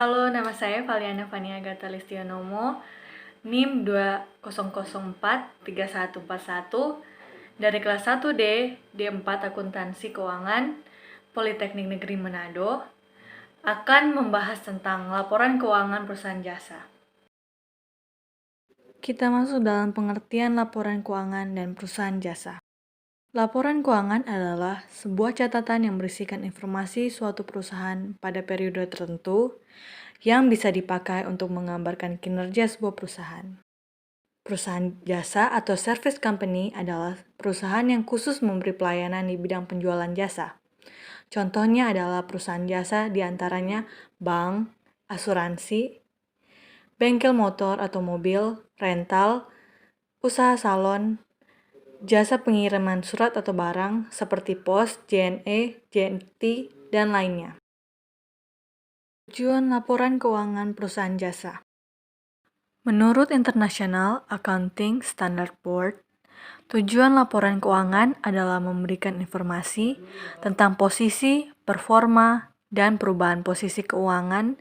Halo, nama saya Valiana Fania Agatha Listionomo, NIM 20043141 dari kelas 1D, D4 Akuntansi Keuangan, Politeknik Negeri Manado, akan membahas tentang laporan keuangan perusahaan jasa. Kita masuk dalam pengertian laporan keuangan dan perusahaan jasa. Laporan keuangan adalah sebuah catatan yang berisikan informasi suatu perusahaan pada periode tertentu yang bisa dipakai untuk menggambarkan kinerja sebuah perusahaan. Perusahaan jasa atau service company adalah perusahaan yang khusus memberi pelayanan di bidang penjualan jasa. Contohnya adalah perusahaan jasa diantaranya bank, asuransi, bengkel motor atau mobil, rental, usaha salon, jasa pengiriman surat atau barang seperti pos, JNE, JNT, dan lainnya. Tujuan laporan keuangan perusahaan jasa. Menurut International Accounting Standard Board, tujuan laporan keuangan adalah memberikan informasi tentang posisi, performa, dan perubahan posisi keuangan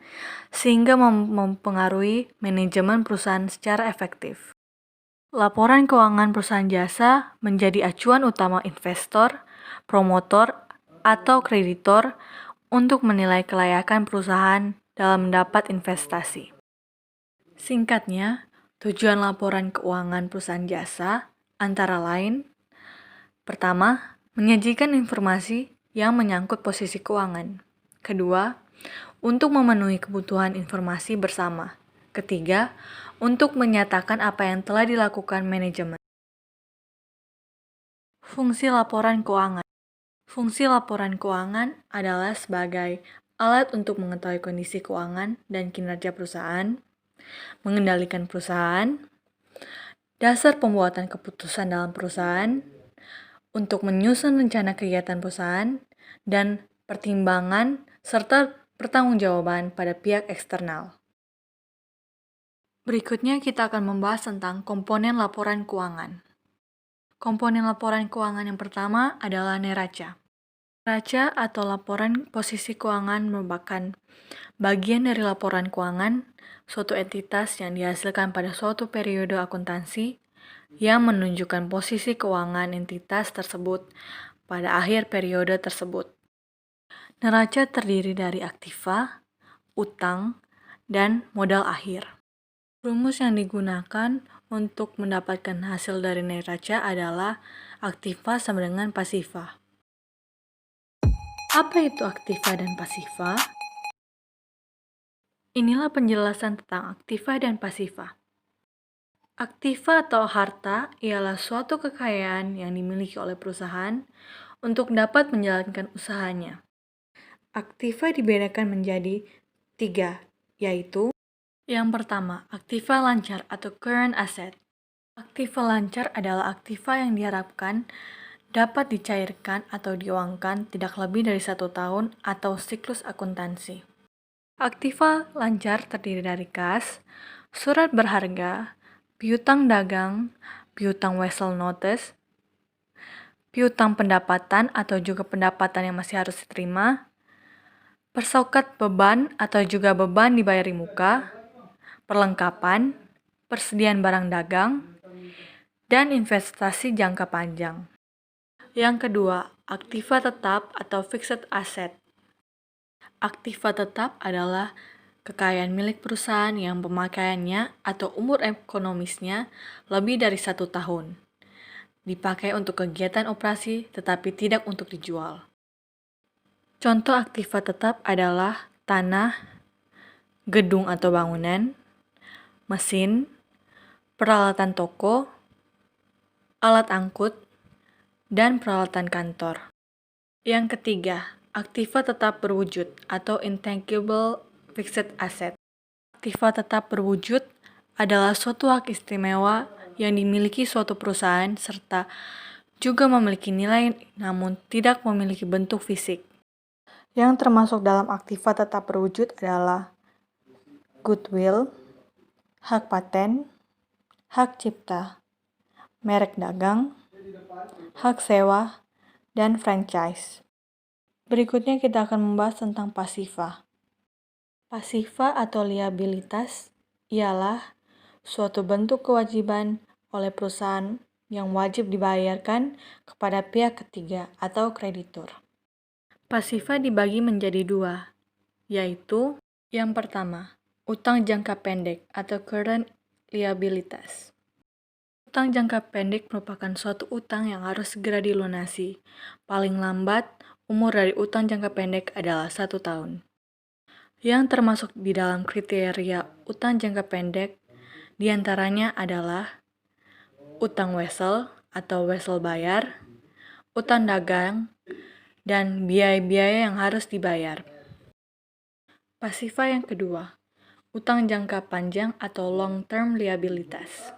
sehingga mempengaruhi manajemen perusahaan secara efektif. Laporan keuangan perusahaan jasa menjadi acuan utama investor, promotor, atau kreditor untuk menilai kelayakan perusahaan dalam mendapat investasi. Singkatnya, tujuan laporan keuangan perusahaan jasa antara lain: pertama, menyajikan informasi yang menyangkut posisi keuangan. Kedua, untuk memenuhi kebutuhan informasi bersama. Ketiga, untuk menyatakan apa yang telah dilakukan manajemen. Fungsi laporan keuangan. Fungsi laporan keuangan adalah sebagai alat untuk mengetahui kondisi keuangan dan kinerja perusahaan, mengendalikan perusahaan, dasar pembuatan keputusan dalam perusahaan, untuk menyusun rencana kegiatan perusahaan, dan pertimbangan serta pertanggungjawaban pada pihak eksternal. Berikutnya kita akan membahas tentang komponen laporan keuangan. Komponen laporan keuangan yang pertama adalah neraca. Neraca atau laporan posisi keuangan merupakan bagian dari laporan keuangan suatu entitas yang dihasilkan pada suatu periode akuntansi yang menunjukkan posisi keuangan entitas tersebut pada akhir periode tersebut. Neraca terdiri dari aktiva, utang, dan modal akhir. Rumus yang digunakan untuk mendapatkan hasil dari neraca adalah aktiva sama dengan pasiva. Apa itu aktiva dan pasiva? Inilah penjelasan tentang aktiva dan pasiva. Aktiva atau harta ialah suatu kekayaan yang dimiliki oleh perusahaan untuk dapat menjalankan usahanya. Aktiva dibedakan menjadi 3, yaitu yang pertama, aktiva lancar atau current asset. Aktiva lancar adalah aktiva yang diharapkan dapat dicairkan atau diuangkan tidak lebih dari 1 tahun atau siklus akuntansi. Aktiva lancar terdiri dari kas, surat berharga, piutang dagang, piutang wesel notice, piutang pendapatan atau juga pendapatan yang masih harus diterima, persokat beban atau juga beban dibayar di muka, perlengkapan, persediaan barang dagang, dan investasi jangka panjang. Yang kedua, aktiva tetap atau fixed asset. Aktiva tetap adalah kekayaan milik perusahaan yang pemakaiannya atau umur ekonomisnya lebih dari 1 tahun. Dipakai untuk kegiatan operasi tetapi tidak untuk dijual. Contoh aktiva tetap adalah tanah, gedung atau bangunan, mesin, peralatan toko, alat angkut, dan peralatan kantor. Yang ketiga, aktiva tetap berwujud atau intangible fixed asset. Aktiva tetap berwujud adalah suatu hak istimewa yang dimiliki suatu perusahaan serta juga memiliki nilai namun tidak memiliki bentuk fisik. Yang termasuk dalam aktiva tetap berwujud adalah goodwill, hak paten, hak cipta, merek dagang, hak sewa, dan franchise. Berikutnya kita akan membahas tentang pasiva. Pasifa atau liabilitas ialah suatu bentuk kewajiban oleh perusahaan yang wajib dibayarkan kepada pihak ketiga atau kreditur. Pasifa dibagi menjadi dua, yaitu yang pertama, utang jangka pendek atau current liabilities. Utang jangka pendek merupakan suatu utang yang harus segera dilunasi. Paling lambat, umur dari utang jangka pendek adalah 1 tahun. Yang termasuk di dalam kriteria utang jangka pendek diantaranya adalah utang wesel atau wesel bayar, utang dagang, dan biaya-biaya yang harus dibayar. Pasifa yang kedua, utang jangka panjang atau long-term liabilities.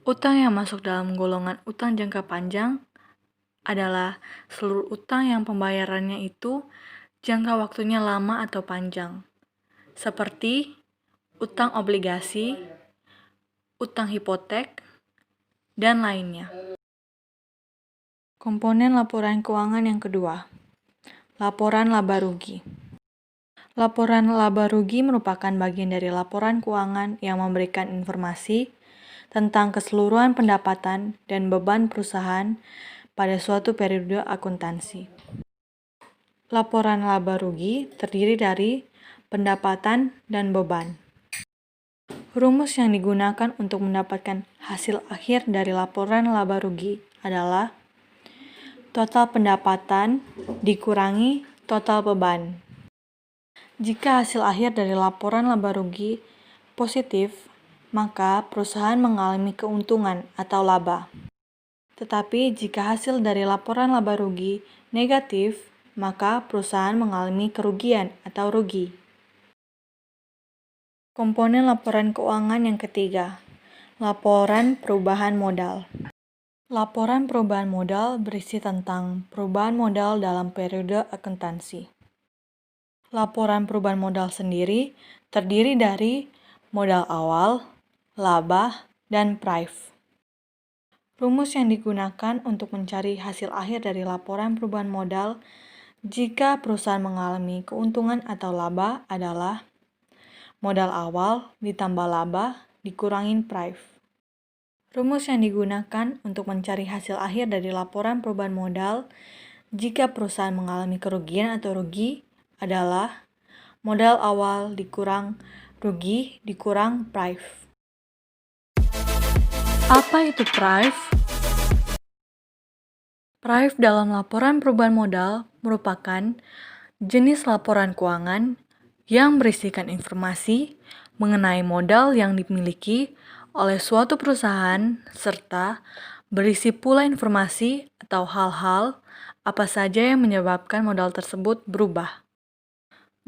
Utang yang masuk dalam golongan utang jangka panjang adalah seluruh utang yang pembayarannya itu jangka waktunya lama atau panjang, seperti utang obligasi, utang hipotek, dan lainnya. Komponen laporan keuangan yang kedua, laporan laba rugi. Laporan laba rugi merupakan bagian dari laporan keuangan yang memberikan informasi tentang keseluruhan pendapatan dan beban perusahaan pada suatu periode akuntansi. Laporan laba rugi terdiri dari pendapatan dan beban. Rumus yang digunakan untuk mendapatkan hasil akhir dari laporan laba rugi adalah total pendapatan dikurangi total beban. Jika hasil akhir dari laporan laba rugi positif, maka perusahaan mengalami keuntungan atau laba. Tetapi jika hasil dari laporan laba rugi negatif, maka perusahaan mengalami kerugian atau rugi. Komponen laporan keuangan yang ketiga, laporan perubahan modal. Laporan perubahan modal berisi tentang perubahan modal dalam periode akuntansi. Laporan perubahan modal sendiri terdiri dari modal awal, laba, dan prive. Rumus yang digunakan untuk mencari hasil akhir dari laporan perubahan modal jika perusahaan mengalami keuntungan atau laba adalah modal awal ditambah laba dikurangin prive. Rumus yang digunakan untuk mencari hasil akhir dari laporan perubahan modal jika perusahaan mengalami kerugian atau rugi adalah modal awal dikurang rugi dikurang prive. Apa itu prive? Prive dalam laporan perubahan modal merupakan jenis laporan keuangan yang berisikan informasi mengenai modal yang dimiliki oleh suatu perusahaan serta berisi pula informasi atau hal-hal apa saja yang menyebabkan modal tersebut berubah,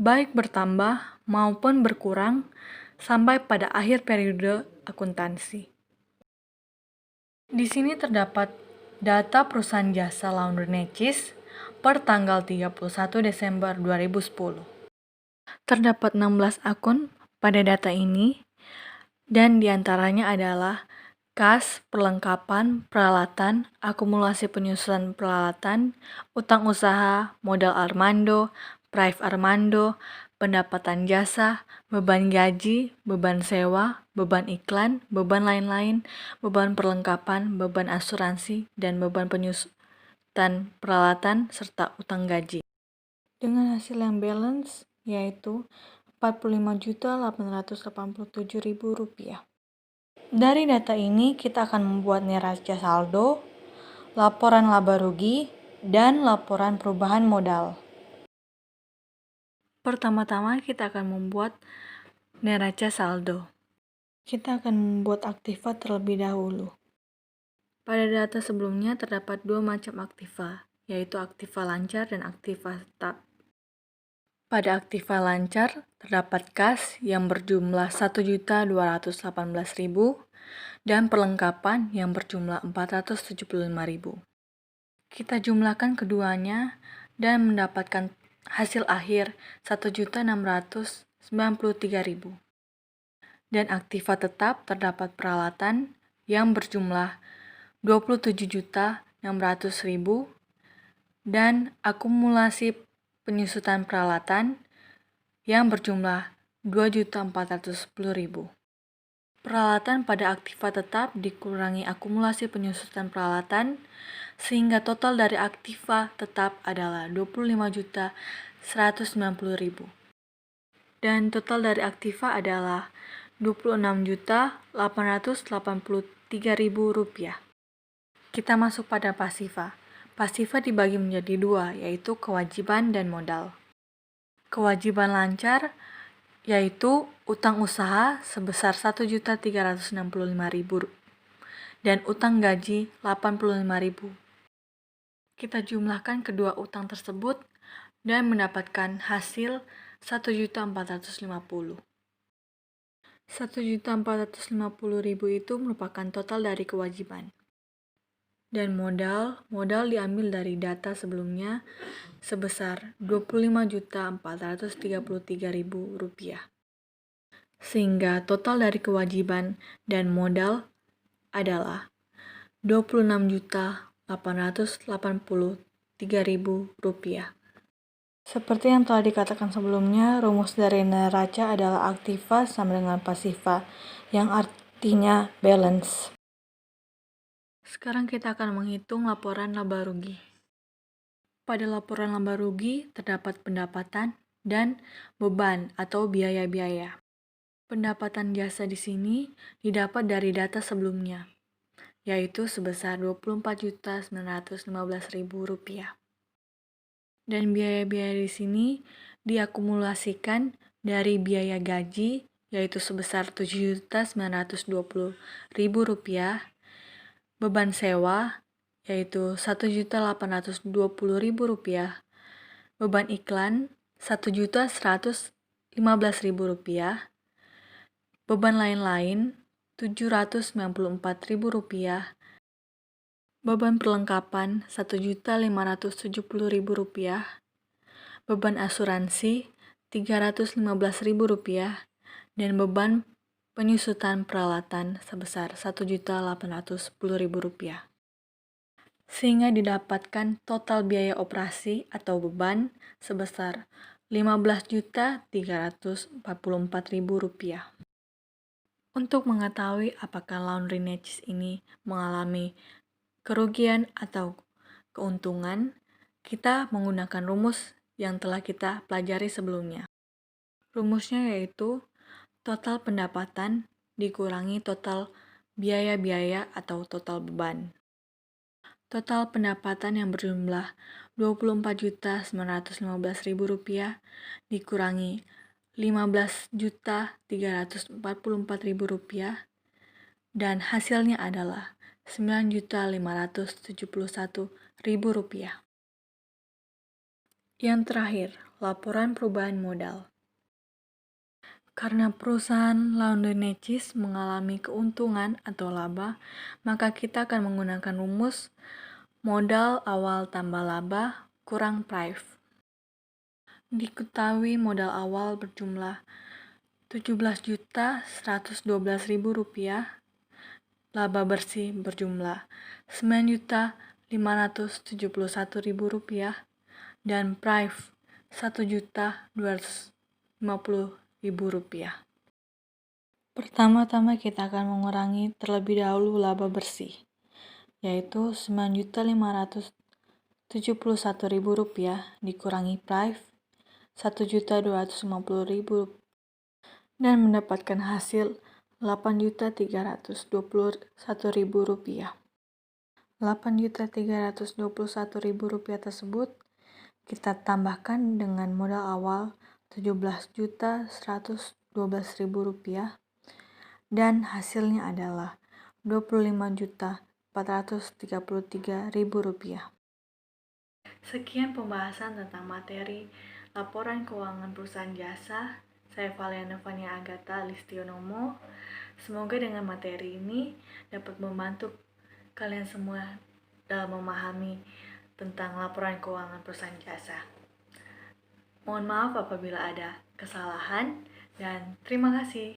baik bertambah maupun berkurang sampai pada akhir periode akuntansi. Di sini terdapat data perusahaan jasa laundry Necis per tanggal 31 Desember 2010. Terdapat 16 akun pada data ini dan diantaranya adalah kas, perlengkapan, peralatan, akumulasi penyusunan peralatan, utang usaha, modal Armando, prive Armando, pendapatan jasa, beban gaji, beban sewa, beban iklan, beban lain-lain, beban perlengkapan, beban asuransi, dan beban penyusutan peralatan, serta utang gaji. Dengan hasil yang balance yaitu Rp45.887.000. Dari data ini kita akan membuat neraca saldo, laporan laba rugi, dan laporan perubahan modal. Pertama-tama kita akan membuat neraca saldo. Kita akan membuat aktiva terlebih dahulu. Pada data sebelumnya terdapat dua macam aktiva, yaitu aktiva lancar dan aktiva tetap. Pada aktiva lancar terdapat kas yang berjumlah 1.218.000 dan perlengkapan yang berjumlah 475.000. Kita jumlahkan keduanya dan mendapatkan hasil akhir 1.693.000. Dan aktiva tetap terdapat peralatan yang berjumlah 27.600.000 dan akumulasi penyusutan peralatan yang berjumlah Rp2.410.000. Peralatan pada aktiva tetap dikurangi akumulasi penyusutan peralatan, sehingga total dari aktiva tetap adalah Rp25.190.000. Dan total dari aktiva adalah Rp26.883.000. Kita masuk pada pasiva. Pasiva dibagi menjadi dua, yaitu kewajiban dan modal. Kewajiban lancar yaitu utang usaha sebesar Rp1.365.000 dan utang gaji Rp85.000. Kita jumlahkan kedua utang tersebut dan mendapatkan hasil Rp1.450.000. Rp1.450.000 itu merupakan total dari kewajiban. Dan modal diambil dari data sebelumnya sebesar Rp25.433.000. Sehingga total dari kewajiban dan modal adalah Rp26.883.000. Seperti yang telah dikatakan sebelumnya, rumus dari neraca adalah aktiva sama dengan pasiva, yang artinya balance. Sekarang kita akan menghitung laporan laba rugi. Pada laporan laba rugi terdapat pendapatan dan beban atau biaya-biaya. Pendapatan jasa di sini didapat dari data sebelumnya, yaitu sebesar Rp24.915.000. Dan biaya-biaya di sini diakumulasikan dari biaya gaji, yaitu sebesar Rp7.920.000, beban sewa, yaitu Rp1.820.000, beban iklan Rp1.115.000, beban lain-lain Rp794.000, beban perlengkapan Rp1.570.000, beban asuransi Rp315.000, dan beban penyusutan peralatan sebesar Rp1.810.000. Sehingga didapatkan total biaya operasi atau beban sebesar Rp15.344.000. Untuk mengetahui apakah Laundry Necis ini mengalami kerugian atau keuntungan, kita menggunakan rumus yang telah kita pelajari sebelumnya. Rumusnya yaitu total pendapatan dikurangi total biaya-biaya atau total beban. Total pendapatan yang berjumlah Rp24.915.000 dikurangi Rp15.344.000 dan hasilnya adalah Rp9.571.000. Yang terakhir, laporan perubahan modal. Karena perusahaan Laundry Necis mengalami keuntungan atau laba, maka kita akan menggunakan rumus modal awal tambah laba kurang price. Diketahui modal awal berjumlah Rp17.112.000, laba bersih berjumlah Rp9.571.000, dan price Rp1.250.000. Pertama-tama kita akan mengurangi terlebih dahulu laba bersih, yaitu Rp9.571.000 dikurangi price Rp1.250.000 dan mendapatkan hasil Rp8.321.000. Rp8.321.000 tersebut kita tambahkan dengan modal awal Rp17.112.000 dan hasilnya adalah Rp25.433.000. Sekian pembahasan tentang materi laporan keuangan perusahaan jasa. Saya Valiana Fania Agatha Listionomo. Semoga dengan materi ini dapat membantu kalian semua dalam memahami tentang laporan keuangan perusahaan jasa. Mohon maaf apabila ada kesalahan dan terima kasih.